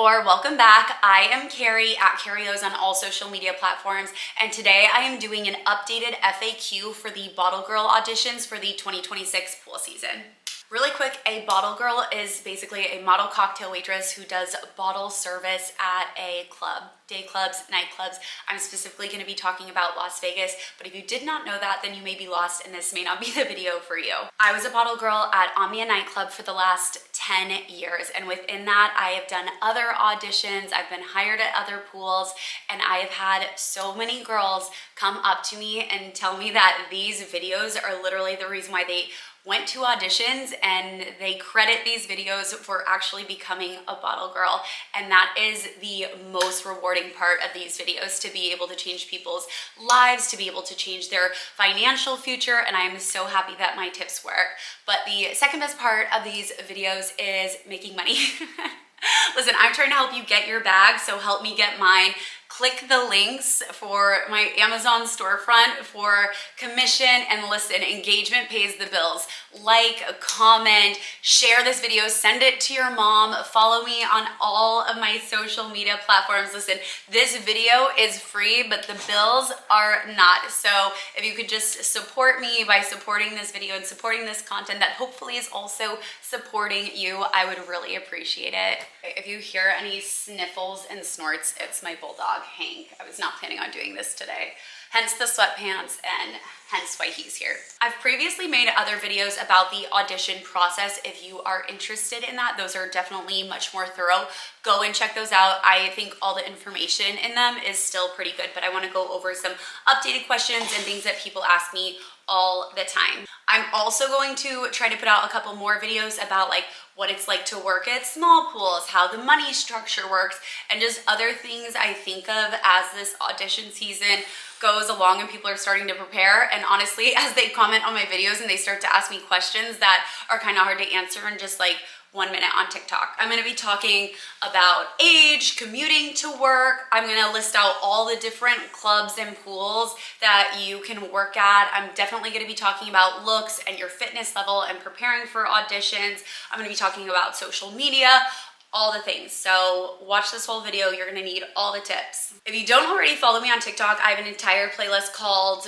or welcome back. I am Carrie at Carrie's on all social media platforms, and today I am doing an updated FAQ for the Bottle Girl auditions for the 2026 pool season. Really quick, a bottle girl is basically a model cocktail waitress who does bottle service at a club, day clubs, nightclubs. I'm specifically going to be talking about Las Vegas, but if you did not know that, then you may be lost and this may not be the video for you. I was a bottle girl at Omnia nightclub for the last 10 years, and within that I have done other auditions, I've been hired at other pools, and I have had so many girls come up to me and tell me that these videos are literally the reason why they went to auditions, and they credit these videos for actually becoming a bottle girl. And that is the most rewarding part of these videos, to be able to change people's lives, to be able to change their financial future, and I'm so happy that my tips work. But the second best part of these videos is making money. Listen, I'm trying to help you get your bag, so help me get mine. Click the links for my Amazon storefront for commission, and listen, engagement pays the bills. Like, comment, share this video, send it to your mom, follow me on all of my social media platforms. Listen, this video is free, but the bills are not. So if you could just support me by supporting this video and supporting this content that hopefully is also supporting you, I would really appreciate it. If you hear any sniffles and snorts, it's my bulldog, Hank. I was not planning on doing this today, hence the sweatpants and hence why he's here. I've previously made other videos about the audition process. If you are interested in that, those are definitely much more thorough. Go and check those out. I think all the information in them is still pretty good, but I want to go over some updated questions and things that people ask me all the time. I'm also going to try to put out a couple more videos about like what it's like to work at small pools, how the money structure works, and just other things I think of as this audition season goes along and people are starting to prepare. And honestly, as they comment on my videos and they start to ask me questions that are kind of hard to answer in just like 1 minute on TikTok. I'm gonna be talking about age, commuting to work. I'm gonna list out all the different clubs and pools that you can work at. I'm definitely gonna be talking about looks and your fitness level and preparing for auditions. I'm gonna be talking about social media, all the things. So watch this whole video, you're gonna need all the tips. If you don't already follow me on TikTok, I have an entire playlist called,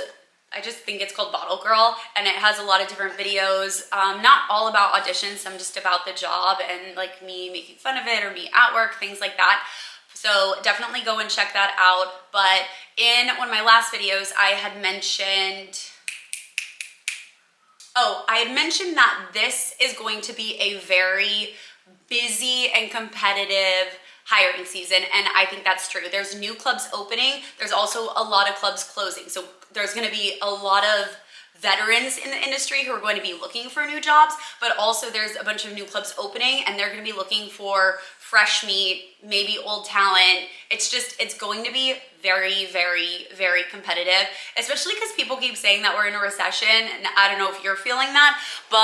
I just think it's called Bottle Girl, and it has a lot of different videos, not all about auditions, some just about the job and like me making fun of it or me at work, things like that. So definitely go and check that out. But in one of my last videos, I had mentioned that this is going to be a very busy and competitive hiring season, and I think that's true. There's new clubs opening, there's also a lot of clubs closing, so there's going to be a lot of veterans in the industry who are going to be looking for new jobs, but also there's a bunch of new clubs opening and they're going to be looking for fresh meat, maybe old talent. It's going to be very, very, very competitive, especially because people keep saying that we're in a recession, and I don't know if you're feeling that, but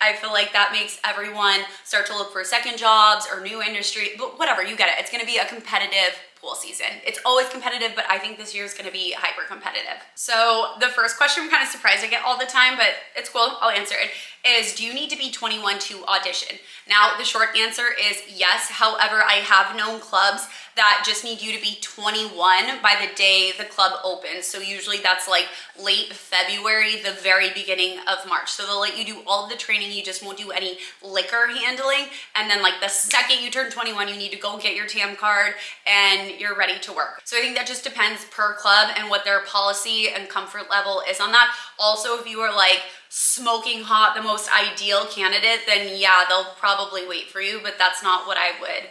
I feel like that makes everyone start to look for second jobs or new industry, but whatever, you get it. It's going to be a competitive pool season. It's always competitive, but I think this year is going to be hyper competitive. So the first question, I'm kind of surprised I get all the time, but it's cool, I'll answer it, is do you need to be 21 to audition? Now, the short answer is yes. However, I have known clubs that just need you to be 21 by the day the club opens. So usually that's like late February, the very beginning of March. So they'll let you do all of the training, you just won't do any liquor handling. And then like the second you turn 21, you need to go get your TM card and you're ready to work. So I think that just depends per club and what their policy and comfort level is on that. Also, if you are like smoking hot, the most ideal candidate, then yeah, they'll probably wait for you, but that's not what I would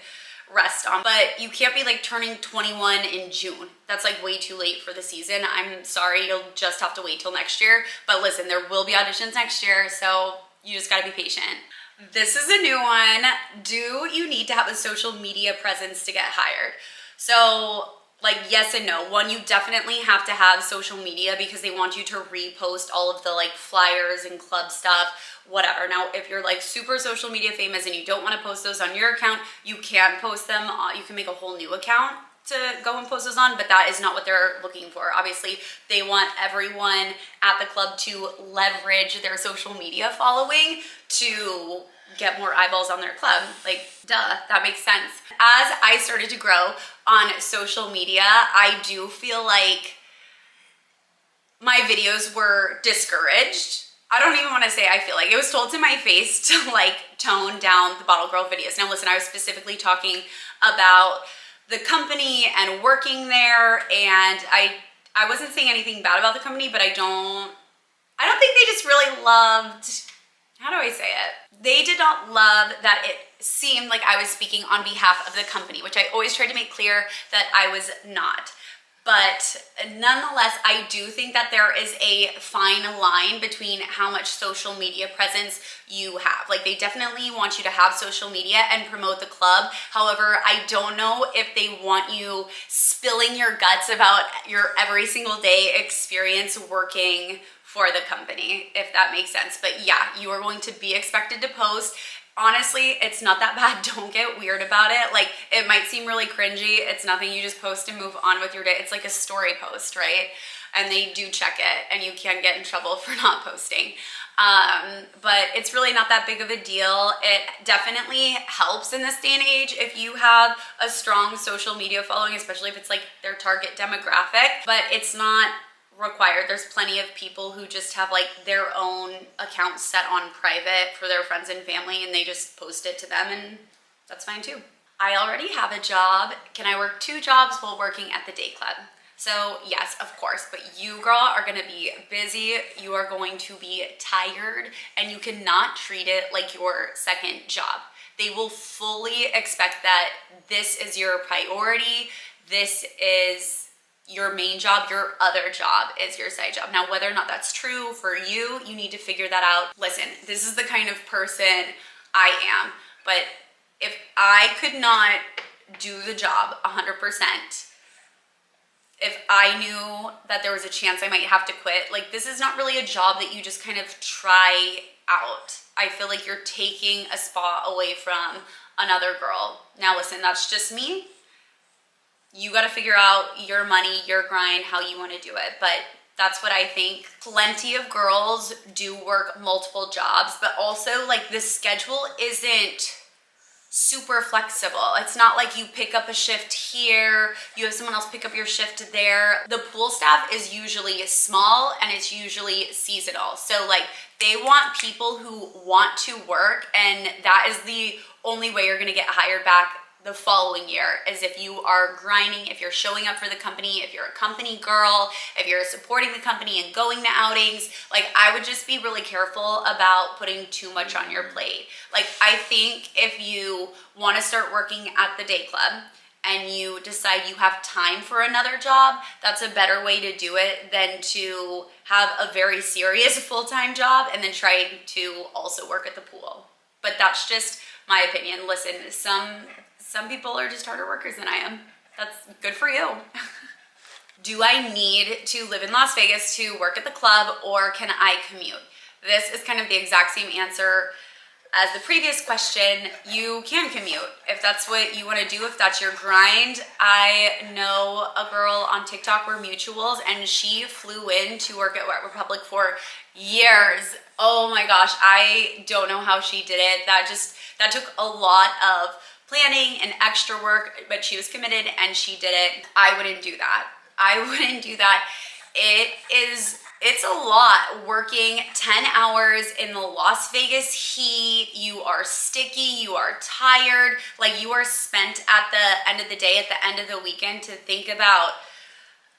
rest on. But you can't be like turning 21 in June. That's like way too late for the season. I'm sorry, you'll just have to wait till next year. But listen, there will be auditions next year, so you just gotta be patient. This is a new one. Do you need to have a social media presence to get hired? So like yes and no. One, you definitely have to have social media because they want you to repost all of the like flyers and club stuff, whatever. Now, if you're like super social media famous and you don't want to post those on your account, you can post them. You can make a whole new account to go and post those on, but that is not what they're looking for. Obviously, they want everyone at the club to leverage their social media following to get more eyeballs on their club. Like, duh, that makes sense. As I started to grow on social media, I do feel like my videos were discouraged. I don't even want to say I feel like. It was told to my face to like tone down the Bottle Girl videos. Now listen, I was specifically talking about the company and working there, and I wasn't saying anything bad about the company, but I don't think they just really loved, how do I say it? They did not love that it seemed like I was speaking on behalf of the company, which I always tried to make clear that I was not. But nonetheless, I do think that there is a fine line between how much social media presence you have. Like, they definitely want you to have social media and promote the club. However, I don't know if they want you spilling your guts about your every single day experience working for the company, if that makes sense. But yeah, you are going to be expected to post. Honestly, it's not that bad. Don't get weird about it. Like, it might seem really cringy. It's nothing. You just post and move on with your day. It's like a story post, right? And they do check it, and you can get in trouble for not posting. But it's really not that big of a deal. It definitely helps in this day and age if you have a strong social media following, especially if it's like their target demographic, but it's not required. There's plenty of people who just have like their own accounts set on private for their friends and family, and they just post it to them, and that's fine too. I already have a job. Can I work 2 jobs while working at the Dayclub? So yes, of course, but you, girl, are gonna be busy. You are going to be tired, and you cannot treat it like your second job. They will fully expect that this is your priority. This is your main job. Your other job is your side job. Now, whether or not that's true for you, you need to figure that out. Listen, this is the kind of person I am, but if I could not do the job 100%, if I knew that there was a chance I might have to quit, like, this is not really a job that you just kind of try out. I feel like you're taking a spot away from another girl. Now listen, that's just me. You got to figure out your money, your grind, how you want to do it. But that's what I think. Plenty of girls do work multiple jobs, but also like the schedule isn't super flexible. It's not like you pick up a shift here, you have someone else pick up your shift there. The pool staff is usually small, and it's usually seasonal. So like, they want people who want to work, and that is the only way you're going to get hired back the following year, is if you are grinding, if you're showing up for the company, if you're a company girl, if you're supporting the company and going to outings. Like, I would just be really careful about putting too much on your plate. Like, I think if you want to start working at the Dayclub and you decide you have time for another job, that's a better way to do it than to have a very serious full-time job and then try to also work at the pool. But that's just my opinion. Listen, some people are just harder workers than I am. That's good for you. Do I need to live in Las Vegas to work at the club, or can I commute? This is kind of the exact same answer as the previous question. You can commute if that's what you want to do, if that's your grind. I know a girl on TikTok, we're mutuals, and she flew in to work at Wet Republic for years. Oh my gosh, I don't know how she did it. That took a lot of planning and extra work, but she was committed and she did it. I wouldn't do that. It's a lot working 10 hours in the Las Vegas heat. You are sticky, you are tired, like you are spent at the end of the day, at the end of the weekend. To think about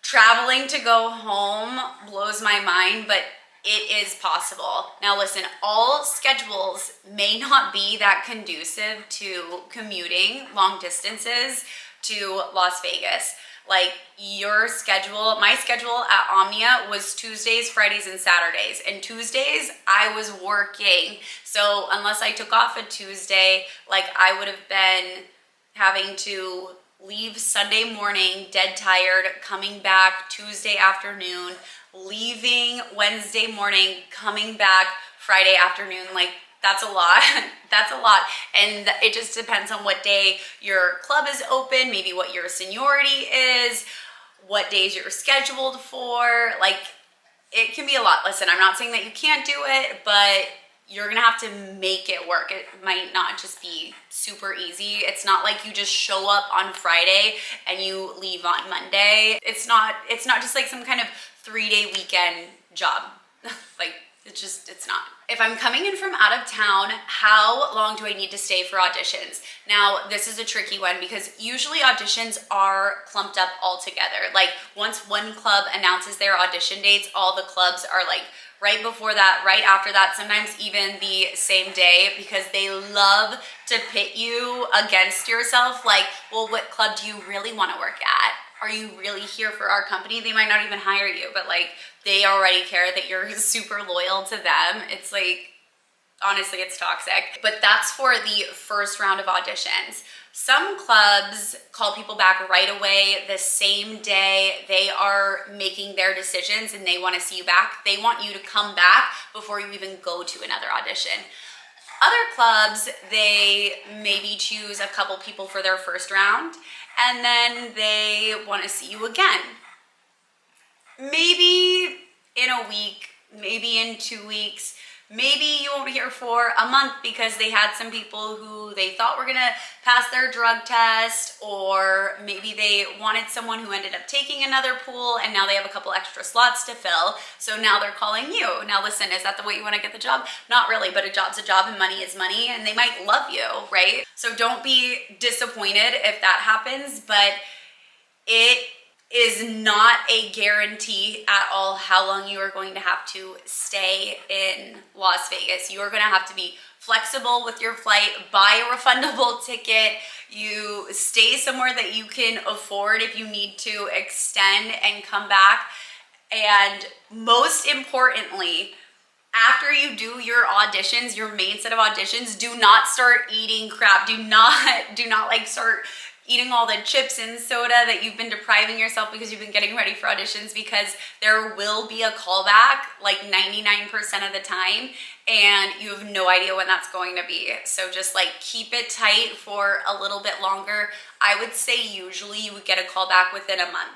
traveling to go home blows my mind, but it is possible. Now listen, all schedules may not be that conducive to commuting long distances to Las Vegas. Like your schedule, my schedule at Omnia was Tuesdays, Fridays, and Saturdays. And Tuesdays, I was working. So unless I took off a Tuesday, like I would have been having to leave Sunday morning, dead tired, coming back Tuesday afternoon, leaving Wednesday morning, coming back Friday afternoon. Like, that's a lot. That's a lot. And it just depends on what day your club is open, maybe what your seniority is, what days you're scheduled for. Like, it can be a lot. Listen, I'm not saying that you can't do it, but you're gonna have to make it work. It might not just be super easy. It's not like you just show up on Friday and you leave on Monday. It's not just like some kind of 3-day weekend job. Like, it's not. If I'm coming in from out of town, how long do I need to stay for auditions? Now, this is a tricky one because usually auditions are clumped up all together. Like, once one club announces their audition dates, all the clubs are like right before that, right after that, sometimes even the same day, because they love to pit you against yourself. Like, well, what club do you really want to work at? Are you really here for our company? They might not even hire you, but like, they already care that you're super loyal to them. It's like, honestly, it's toxic. But that's for the first round of auditions. Some clubs call people back right away the same day they are making their decisions and they want to see you back. They want you to come back before you even go to another audition. Other clubs, they maybe choose a couple people for their first round and then they want to see you again. Maybe in a week, maybe in 2 weeks, maybe you won't hear for a month because they had some people who they thought were gonna pass their drug test, or maybe they wanted someone who ended up taking another pool and now they have a couple extra slots to fill. So now they're calling you. Now listen, is that the way you wanna get the job? Not really, but a job's a job and money is money and they might love you, right? So don't be disappointed if that happens, but it is not a guarantee at all how long you are going to have to stay in Las Vegas. You are going to have to be flexible with your flight, buy a refundable ticket, you stay somewhere that you can afford if you need to extend and come back. And most importantly, after you do your auditions, your main set of auditions, do not start eating crap. Do not like start eating all the chips and soda that you've been depriving yourself because you've been getting ready for auditions, because there will be a callback like 99% of the time and you have no idea when that's going to be. So just like keep it tight for a little bit longer. I would say usually you would get a callback within a month.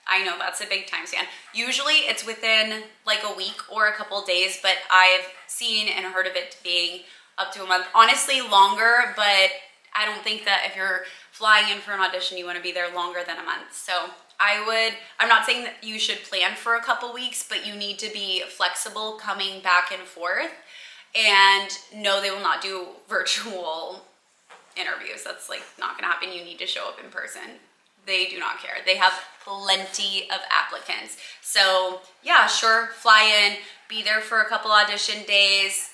I know that's a big time span. Usually it's within like a week or a couple days, but I've seen and heard of it being up to a month. Honestly, longer, but I don't think that if you're flying in for an audition, you want to be there longer than a month. So I'm not saying that you should plan for a couple weeks, but you need to be flexible coming back and forth. And no, they will not do virtual interviews. That's like not going to happen. You need to show up in person. They do not care. They have plenty of applicants. So yeah, sure, fly in, be there for a couple audition days,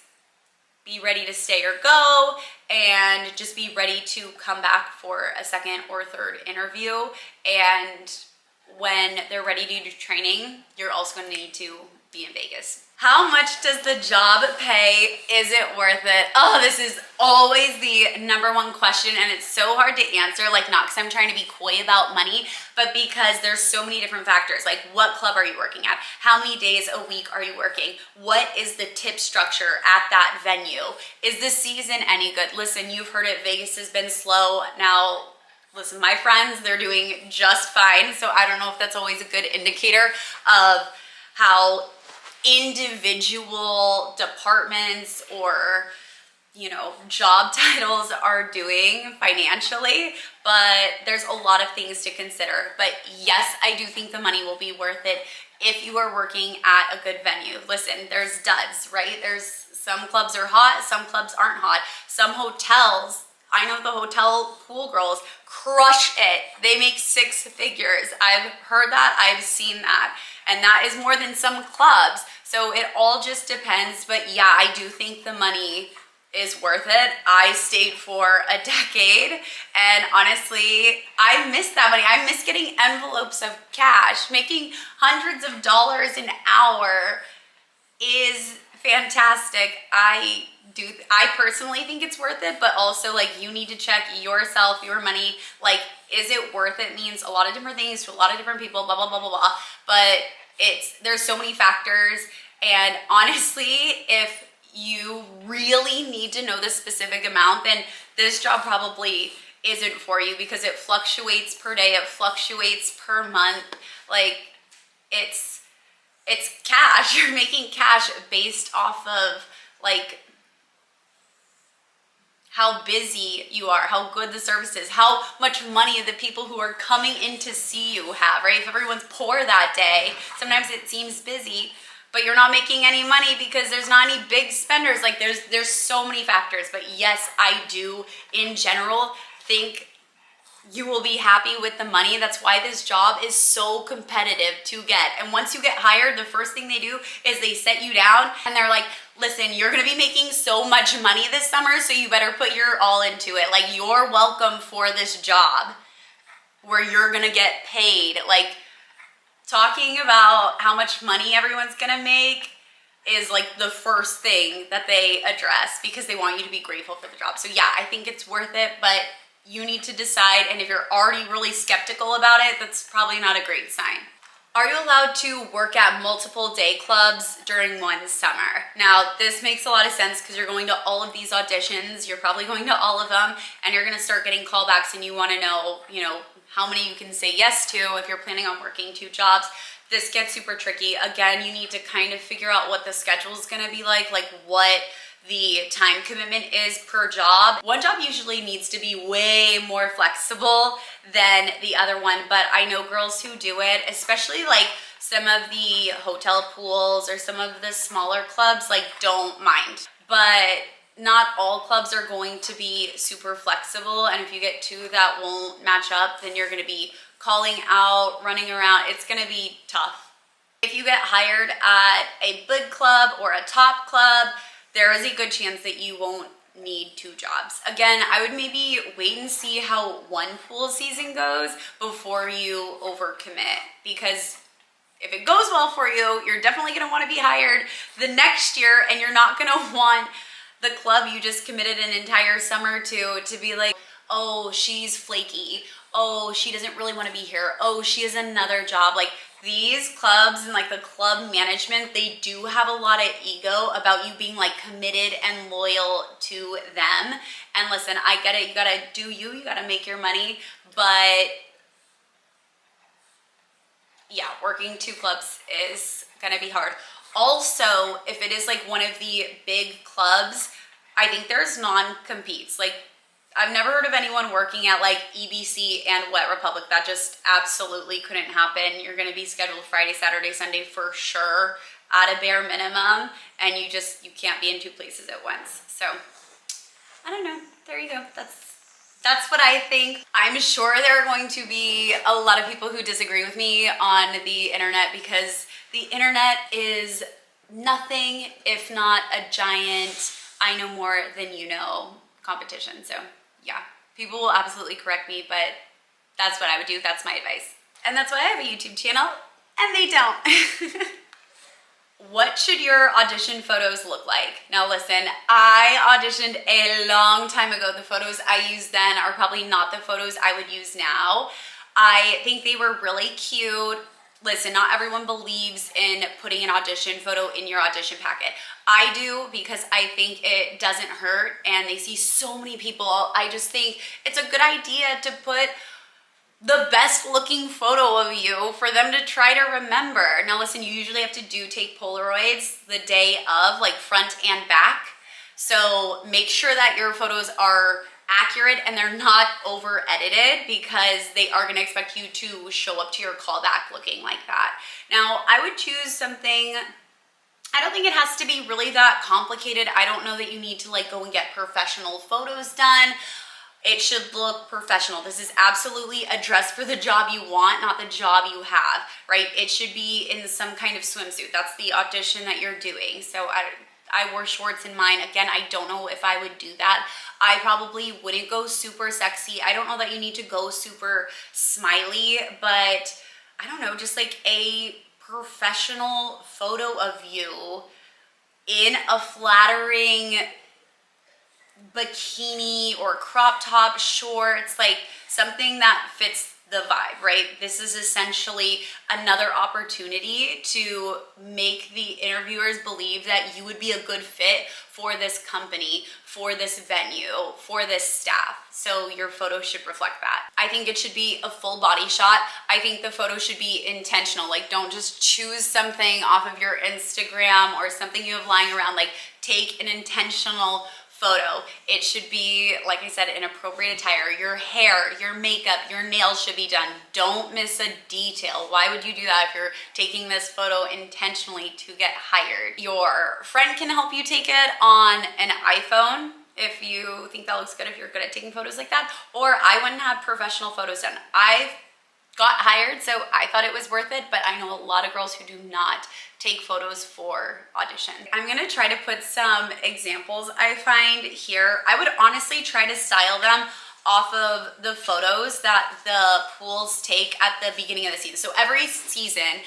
be ready to stay or go, and just be ready to come back for a second or third interview. And when they're ready to do training, you're also going to need to be in Vegas. How much does the job pay? Is it worth it? Oh, this is always the number one question, and it's so hard to answer, like not because I'm trying to be coy about money, but because there's so many different factors. Like, what club are you working at? How many days a week are you working? What is the tip structure at that venue? Is the season any good? Listen, you've heard it, Vegas has been slow. Now, listen, my friends, they're doing just fine. So I don't know if that's always a good indicator of how individual departments or, you know, job titles are doing financially, but there's a lot of things to consider. But yes, I do think the money will be worth it if you are working at a good venue. Listen, there's duds, right? There's some clubs are hot, some clubs aren't hot. Some hotels, I know the hotel pool girls crush it. They make 6 figures. I've heard that, I've seen that. And that is more than some clubs. So it all just depends. But yeah, I do think the money is worth it. I stayed for a decade, and honestly, I miss that money. I miss getting envelopes of cash. Making hundreds of dollars an hour is fantastic. I personally think it's worth it, but also like you need to check yourself, your money. Like, is it worth it? Means a lot of different things to a lot of different people, blah, blah, blah, blah, blah. But there's so many factors. And honestly, if you really need to know the specific amount, then this job probably isn't for you, because it fluctuates per day, it fluctuates per month. Like, it's cash. You're making cash based off of like how busy you are, how good the service is, how much money the people who are coming in to see you have, right? If everyone's poor that day, sometimes it seems busy, but you're not making any money because there's not any big spenders. Like there's so many factors. But yes, I do in general think you will be happy with the money. That's why this job is so competitive to get. And once you get hired, the first thing they do is they set you down and they're like, listen, you're gonna be making so much money this summer, so you better put your all into it. Like, you're welcome for this job where you're gonna get paid. Like, talking about how much money everyone's gonna make is like the first thing that they address because they want you to be grateful for the job. So yeah, I think it's worth it, but you need to decide, and if you're already really skeptical about it, that's probably not a great sign. Are you allowed to work at multiple day clubs during one summer? Now, this makes a lot of sense because you're going to all of these auditions, you're probably going to all of them, and you're gonna start getting callbacks, and you wanna know, how many you can say yes to if you're planning on working 2 jobs. This gets super tricky. Again, you need to kind of figure out what the schedule is gonna be like what the time commitment is per job. One job usually needs to be way more flexible than the other one, but I know girls who do it, especially like some of the hotel pools or some of the smaller clubs, like, don't mind. But not all clubs are going to be super flexible, and if you get 2 that won't match up, then you're gonna be calling out, running around. It's gonna be tough. If you get hired at a big club or a top club, there is a good chance that you won't need 2 jobs. Again, I would maybe wait and see how one pool season goes before you overcommit, because if it goes well for you, you're definitely gonna wanna be hired the next year, and you're not gonna want the club you just committed an entire summer to be like, oh, she's flaky. Oh, she doesn't really wanna be here. Oh, she has another job. Like, these clubs and like the club management, they do have a lot of ego about you being like committed and loyal to them. And listen, I get it, you gotta do you gotta make your money, but yeah, working 2 clubs is gonna be hard. Also, if it is like one of the big clubs, I think there's non-competes. Like, I've never heard of anyone working at like EBC and Wet Republic. That just absolutely couldn't happen. You're gonna be scheduled Friday, Saturday, Sunday for sure at a bare minimum, and you can't be in 2 places at once. So I don't know, there you go. That's what I think. I'm sure there are going to be a lot of people who disagree with me on the internet, because the internet is nothing if not a giant I know more than you know competition. So yeah, people will absolutely correct me, but that's what I would do. That's my advice. And that's why I have a YouTube channel, and they don't. What should your audition photos look like? Now listen, I auditioned a long time ago. The photos I used then are probably not the photos I would use now. I think they were really cute. Listen, not everyone believes in putting an audition photo in your audition packet. I do, because I think it doesn't hurt, and they see so many people. I just think it's a good idea to put the best looking photo of you for them to try to remember. Now listen, you usually have to take Polaroids the day of, like front and back. So make sure that your photos are accurate and they're not over edited, because they are gonna expect you to show up to your callback looking like that. Now, I would choose something, I don't think it has to be really that complicated. I don't know that you need to like go and get professional photos done. It should look professional. This is absolutely a dress for the job you want, not the job you have, right? It should be in some kind of swimsuit. That's the audition that you're doing. So I wore shorts in mine. Again, I don't know if I would do that. I probably wouldn't go super sexy. I don't know that you need to go super smiley, but I don't know, just like a professional photo of you in a flattering bikini or crop top, shorts, like something that fits the vibe, right? This is essentially another opportunity to make the interviewers believe that you would be a good fit for this company, for this venue, for this staff. So your photo should reflect that. I think it should be a full body shot. I think the photo should be intentional. Like, don't just choose something off of your Instagram or something you have lying around. Like, take an intentional photo. It should be, like I said, an appropriate attire. Your hair, your makeup, your nails should be done. Don't miss a detail. Why would you do that if you're taking this photo intentionally to get hired? Your friend can help you take it on an iPhone if you think that looks good, if you're good at taking photos like that. Or I wouldn't have professional photos done. I've got hired, so I thought it was worth it, but I know a lot of girls who do not take photos for auditions. I'm gonna try to put some examples I find here. I would honestly try to style them off of the photos that the pools take at the beginning of the season. So every season,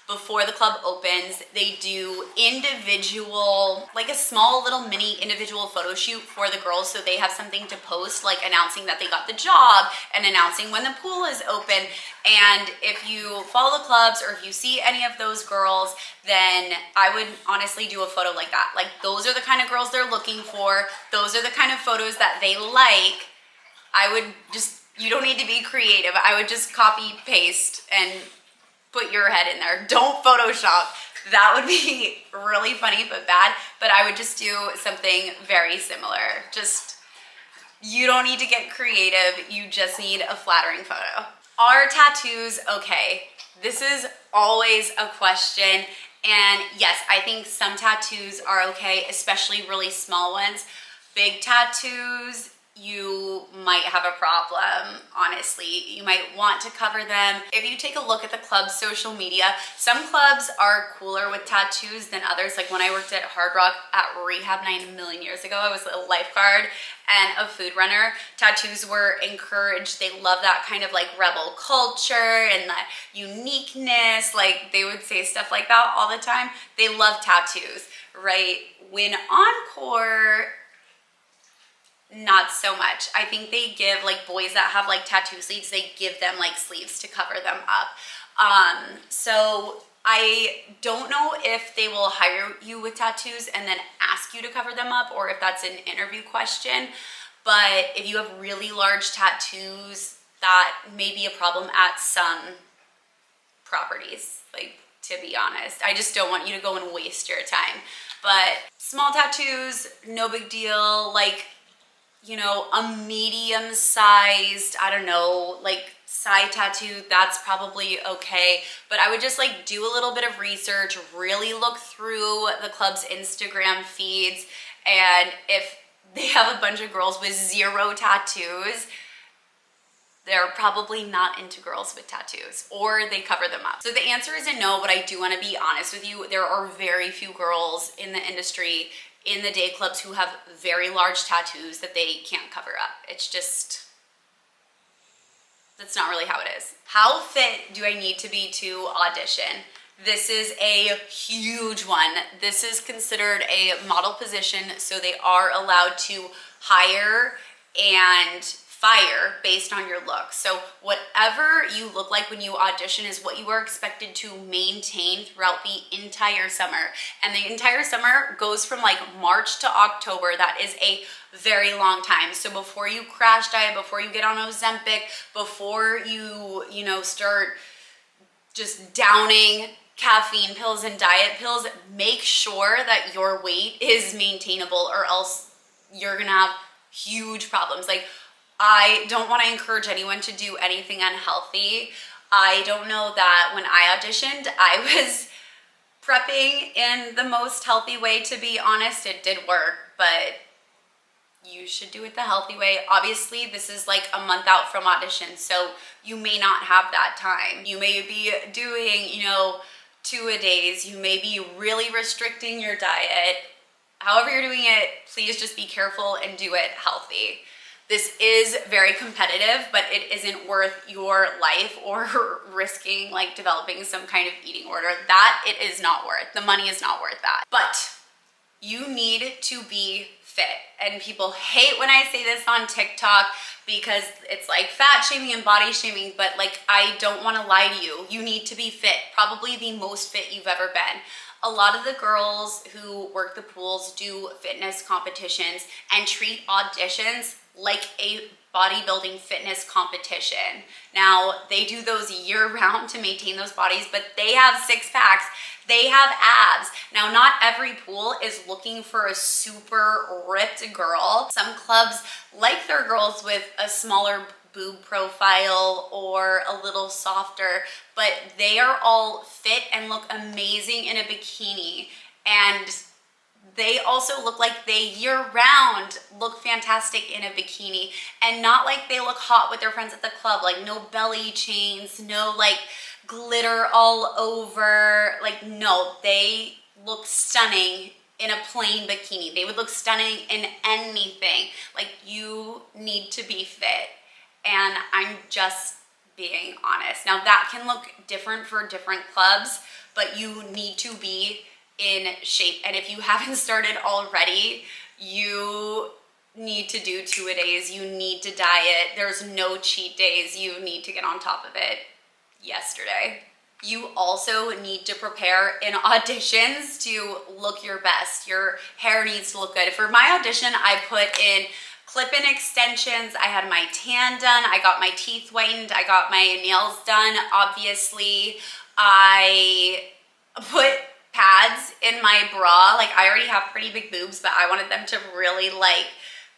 before the club opens, they do individual, like a small little mini individual photo shoot for the girls, so they have something to post, like announcing that they got the job and announcing when the pool is open. And if you follow the clubs or if you see any of those girls, then I would honestly do a photo like that. Like, those are the kind of girls they're looking for. Those are the kind of photos that they like. I would just, you don't need to be creative. I would just copy, paste, and put your head in there. Don't Photoshop. That would be really funny but bad, but I would just do something very similar. Just, you don't need to get creative, you just need a flattering photo. Are tattoos okay? This is always a question, and yes, I think some tattoos are okay, especially really small ones. Big tattoos, you might have a problem, honestly. You might want to cover them. If you take a look at the club's social media, some clubs are cooler with tattoos than others. Like when I worked at Hard Rock at Rehab 9 million years ago, I was a lifeguard and a food runner. Tattoos were encouraged. They love that kind of like rebel culture and that uniqueness. Like they would say stuff like that all the time. They love tattoos, right? When Encore, not so much. I think they give, like, boys that have like tattoo sleeves, they give them like sleeves to cover them up. So I don't know if they will hire you with tattoos and then ask you to cover them up, or if that's an interview question. But if you have really large tattoos, that may be a problem at some properties, like, to be honest. I just don't want you to go and waste your time. But small tattoos, no big deal. Like, you know, a medium-sized, I don't know, like side tattoo, that's probably okay. But I would just like do a little bit of research, really look through the club's Instagram feeds, and if they have a bunch of girls with 0 tattoos, they're probably not into girls with tattoos, or they cover them up. So the answer is a no, but I do want to be honest with you. There are very few girls in the industry, in the day clubs, who have very large tattoos that they can't cover up. It's just, that's not really how it is. How fit do I need to be to audition? This is a huge one. This is considered a model position, so they are allowed to hire and fire based on your look. So whatever you look like when you audition is what you are expected to maintain throughout the entire summer. And the entire summer goes from like March to October. That is a very long time. So before you crash diet, before you get on Ozempic, before you know, start just downing caffeine pills and diet pills, make sure that your weight is maintainable, or else you're gonna have huge problems. Like, I don't want to encourage anyone to do anything unhealthy. I don't know that when I auditioned, I was prepping in the most healthy way, to be honest. It did work, but you should do it the healthy way. Obviously, this is like a month out from audition, so you may not have that time. You may be doing, you know, 2-a-days. You may be really restricting your diet. However you're doing it, please just be careful and do it healthy. This is very competitive, but it isn't worth your life or risking like developing some kind of eating order. That it is not worth. The money is not worth that. But you need to be fit. And people hate when I say this on TikTok because it's like fat shaming and body shaming, but like, I don't want to lie to you. You need to be fit, probably the most fit you've ever been. A lot of the girls who work the pools do fitness competitions and treat auditions like a bodybuilding fitness competition. Now, they do those year-round to maintain those bodies, but they have six packs. They have abs. Now, not every pool is looking for a super ripped girl. Some clubs like their girls with a smaller boob profile or a little softer, but they are all fit and look amazing in a bikini. And they also look like they year-round look fantastic in a bikini, and not like they look hot with their friends at the club, like no belly chains, no like glitter all over. Like, no, they look stunning in a plain bikini. They would look stunning in anything. Like, you need to be fit, and I'm just being honest. Now, that can look different for different clubs, but you need to be in shape. And if you haven't started already, you need to do 2-a-days. You need to diet. There's no cheat days. You need to get on top of it yesterday. You also need to prepare in auditions to look your best. Your hair needs to look good. For my audition, I put in clip-in extensions. I had my tan done. I got my teeth whitened. I got my nails done. Obviously, I put pads in my bra. Like, I already have pretty big boobs, but I wanted them to really like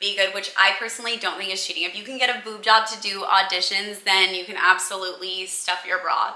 be good, which I personally don't think is cheating. If you can get a boob job to do auditions, then you can absolutely stuff your bra.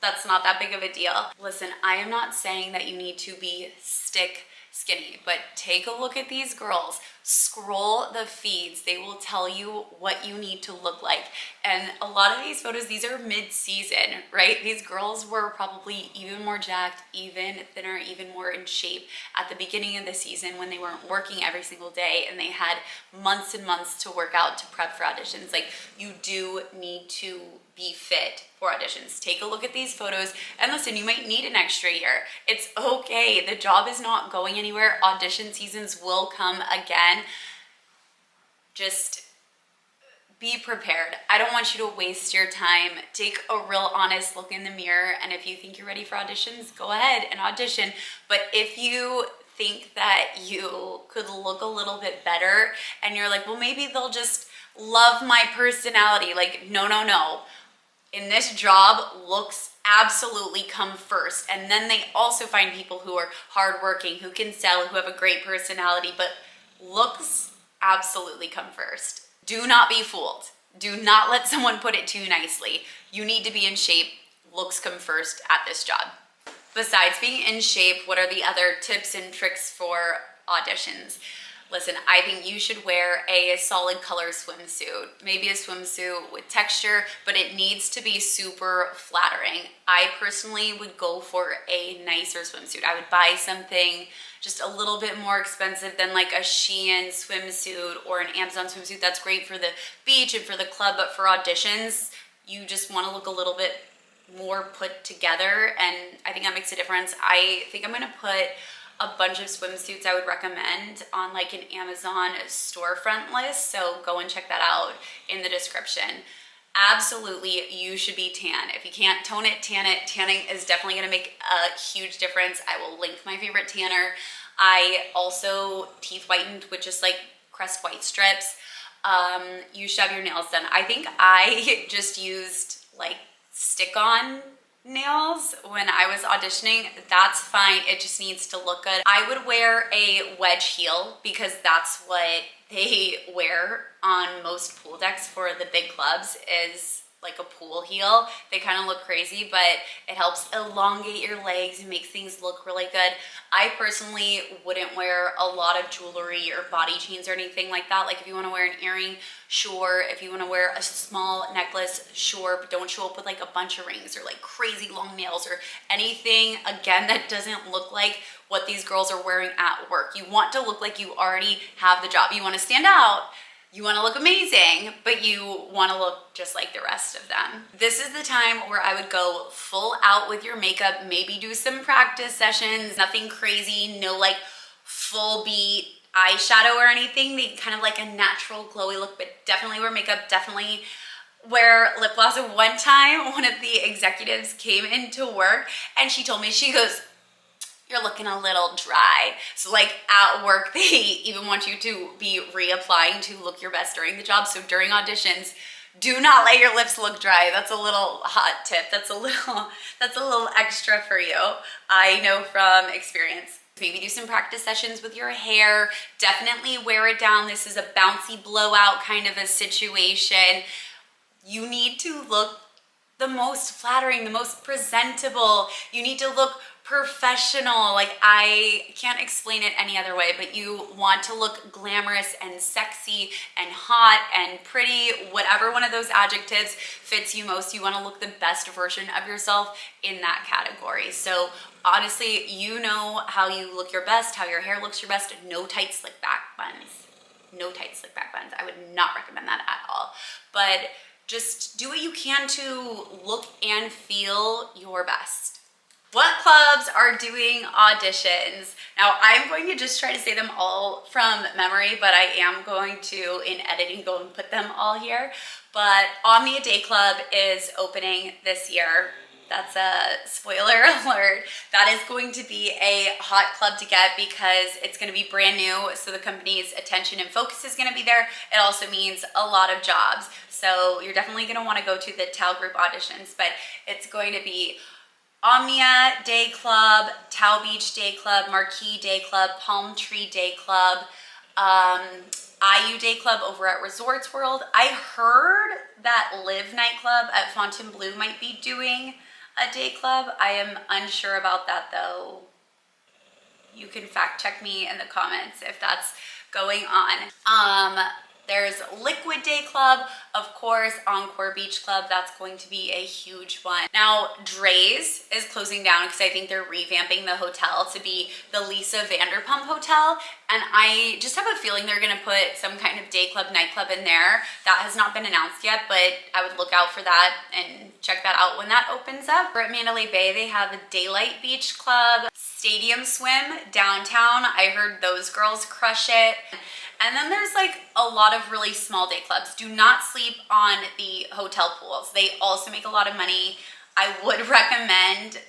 That's not that big of a deal. Listen, I am not saying that you need to be stick skinny, but take a look at these girls. Scroll the feeds. They will tell you what you need to look like. And a lot of these photos, these are mid-season, right? These girls were probably even more jacked, even thinner, even more in shape at the beginning of the season when they weren't working every single day and they had months and months to work out to prep for auditions. Like, you do need to be fit for auditions. Take a look at these photos, and listen, you might need an extra year. It's okay. The job is not going anywhere. Audition seasons will come again. Just be prepared. I don't want you to waste your time. Take a real honest look in the mirror, and if you think you're ready for auditions, go ahead and audition. But if you think that you could look a little bit better and you're like, well, maybe they'll just love my personality. Like, no, no, no. In this job, looks absolutely come first. And then they also find people who are hardworking, who can sell, who have a great personality, but looks absolutely come first. Do not be fooled. Do not let someone put it too nicely. You need to be in shape. Looks come first at this job. Besides being in shape, what are the other tips and tricks for auditions? Listen, I think you should wear a solid color swimsuit. Maybe a swimsuit with texture, but it needs to be super flattering. I personally would go for a nicer swimsuit. I would buy something just a little bit more expensive than like a Shein swimsuit or an Amazon swimsuit. That's great for the beach and for the club, but for auditions, you just want to look a little bit more put together, and I think that makes a difference. I think I'm gonna put a bunch of swimsuits I would recommend on like an Amazon storefront list, so go and check that out in the description. Absolutely, you should be tan. If you can't tone it, tan it. Tanning is definitely gonna make a huge difference. I will link my favorite tanner. I also teeth whitened with just like Crest white strips. You should have your nails done. I think I just used like stick-on nails when I was auditioning. That's fine. It just needs to look good. I would wear a wedge heel because that's what they wear on most pool decks for the big clubs, is like a pool heel. They kind of look crazy, but it helps elongate your legs and makes things look really good. I personally wouldn't wear a lot of jewelry or body chains or anything like that. Like, if you want to wear an earring, sure. If you want to wear a small necklace, sure, but don't show up with like a bunch of rings or like crazy long nails or anything, again, that doesn't look like what these girls are wearing at work. You want to look like you already have the job. You want to stand out. You want to look amazing, but you want to look just like the rest of them. This is the time where I would go full out with your makeup, maybe do some practice sessions, nothing crazy, no like full beat eyeshadow or anything. They kind of like a natural glowy look, but definitely wear makeup, definitely wear lip gloss. One time, one of the executives came into work and she told me, she goes, you're looking a little dry. So like at work, they even want you to be reapplying to look your best during the job. So during auditions, do not let your lips look dry. That's a little hot tip. That's a little extra for you. I know from experience. Maybe do some practice sessions with your hair. Definitely wear it down. This is a bouncy blowout kind of a situation. You need to look the most flattering, the most presentable. You need to look professional. Like, I can't explain it any other way, but you want to look glamorous and sexy and hot and pretty, whatever one of those adjectives fits you most. You want to look the best version of yourself in that category. So honestly, you know how you look your best, how your hair looks your best. No tight slick back buns. No tight slick back buns. I would not recommend that at all. But just do what you can to look and feel your best. What clubs are doing auditions? Now, I'm going to just try to say them all from memory, but I am going to, in editing, go and put them all here. But Omnia Dayclub is opening this year. That's a spoiler alert. That is going to be a hot club to get because it's going to be brand new. So the company's attention and focus is going to be there. It also means a lot of jobs. So you're definitely going to want to go to the Tao Group auditions, but it's going to be Omnia Day Club, Tao Beach Day Club, Marquee Day Club, Palm Tree Day Club, IU Day Club over at Resorts World. I heard that Live nightclub at Fontainebleau might be doing a day club. I am unsure about that though. You can fact check me in the comments if that's going on. There's Liquid Day Club, of course, Encore Beach Club. That's going to be a huge one. Now, Dre's is closing down because I think they're revamping the hotel to be the Lisa Vanderpump Hotel. And I just have a feeling they're gonna put some kind of day club, nightclub in there. That has not been announced yet, but I would look out for that and check that out when that opens up. For at Mandalay Bay, they have a Daylight Beach Club, Stadium Swim downtown. I heard those girls crush it. And then there's like a lot of really small day clubs. Do not sleep on the hotel pools. They also make a lot of money. I would recommend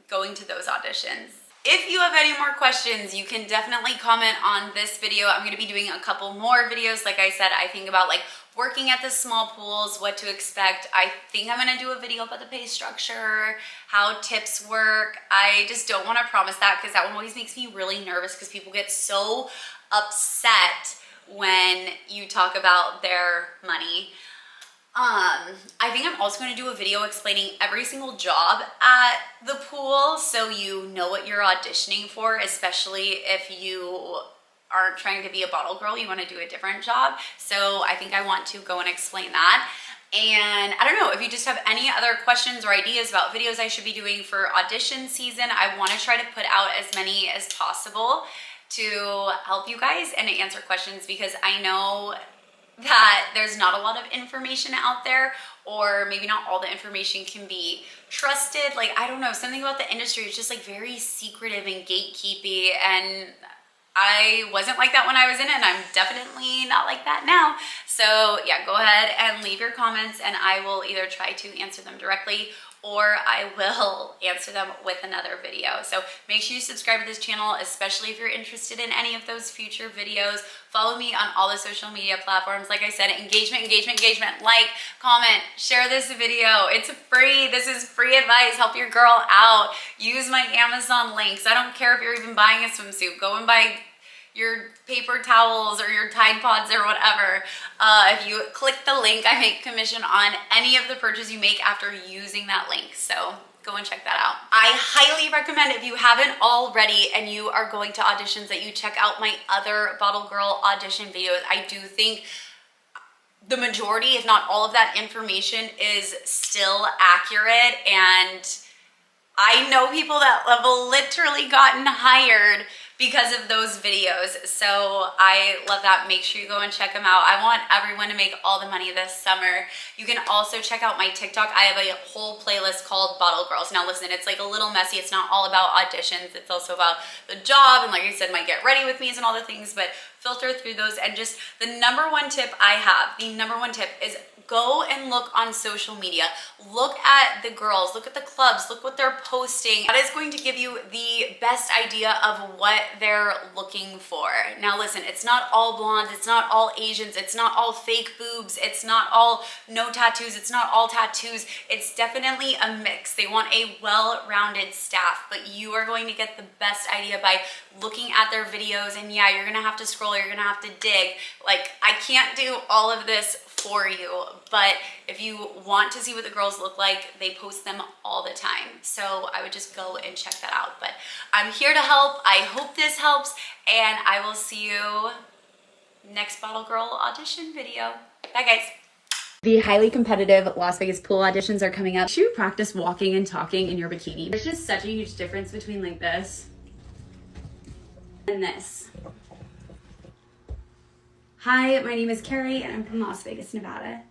going to those auditions. If you have any more questions, you can definitely comment on this video. I'm gonna be doing a couple more videos. Like I said, I think about like working at the small pools, what to expect. I think I'm gonna do a video about the pay structure, how tips work. I just don't wanna promise that because that one always makes me really nervous because people get so upset when you talk about their money. I think I'm also going to do a video explaining every single job at the pool so you know what you're auditioning for, especially if you aren't trying to be a bottle girl, you want to do a different job. So I think I want to go and explain that. And I don't know, if you just have any other questions or ideas about videos I should be doing for audition season, I want to try to put out as many as possible to help you guys and to answer questions because I know that there's not a lot of information out there, or maybe not all the information can be trusted. Like, I don't know, something about the industry is just like very secretive and gatekeepy, and I wasn't like that when I was in it, and I'm definitely not like that now. So yeah, go ahead and leave your comments and I will either try to answer them directly or I will answer them with another video. So make sure you subscribe to this channel, especially if you're interested in any of those future videos. Follow me on all the social media platforms. Like I said, engagement, like, comment, share this video. It's free. This is free advice. Help your girl out. Use my Amazon links. I don't care if you're even buying a swimsuit. Go and buy your paper towels or your Tide Pods or whatever. If you click the link, I make commission on any of the purchases you make after using that link. So go and check that out. I highly recommend, if you haven't already and you are going to auditions, that you check out my other Bottle Girl audition videos. I do think the majority, if not all of that information is still accurate, and I know people that have literally gotten hired because of those videos. So I love that. Make sure you go and check them out. I want everyone to make all the money this summer. You can also check out my TikTok. I have a whole playlist called Bottle Girls. Now listen, it's like a little messy. It's not all about auditions. It's also about the job. And like I said, my get ready with me's and all the things. But filter through those. And just the number one tip I have, the number one tip is go and look on social media. Look at the girls, look at the clubs, look what they're posting. That is going to give you the best idea of what they're looking for. Now listen, it's not all blondes, it's not all Asians, it's not all fake boobs, it's not all no tattoos, it's not all tattoos. It's definitely a mix. They want a well-rounded staff, but you are going to get the best idea by looking at their videos. And yeah, you're gonna have to scroll, you're gonna have to dig. Like, I can't do all of this for you, but if you want to see what the girls look like, they post them all the time. So I would just go and check that out. But I'm here to help. I hope this helps, and I will see you next Bottle Girl audition video. Bye guys. The highly competitive Las Vegas pool auditions are coming up. Should you practice walking and talking in your bikini? There's just such a huge difference between like this and this. Hi, my name is Carrie and I'm from Las Vegas, Nevada.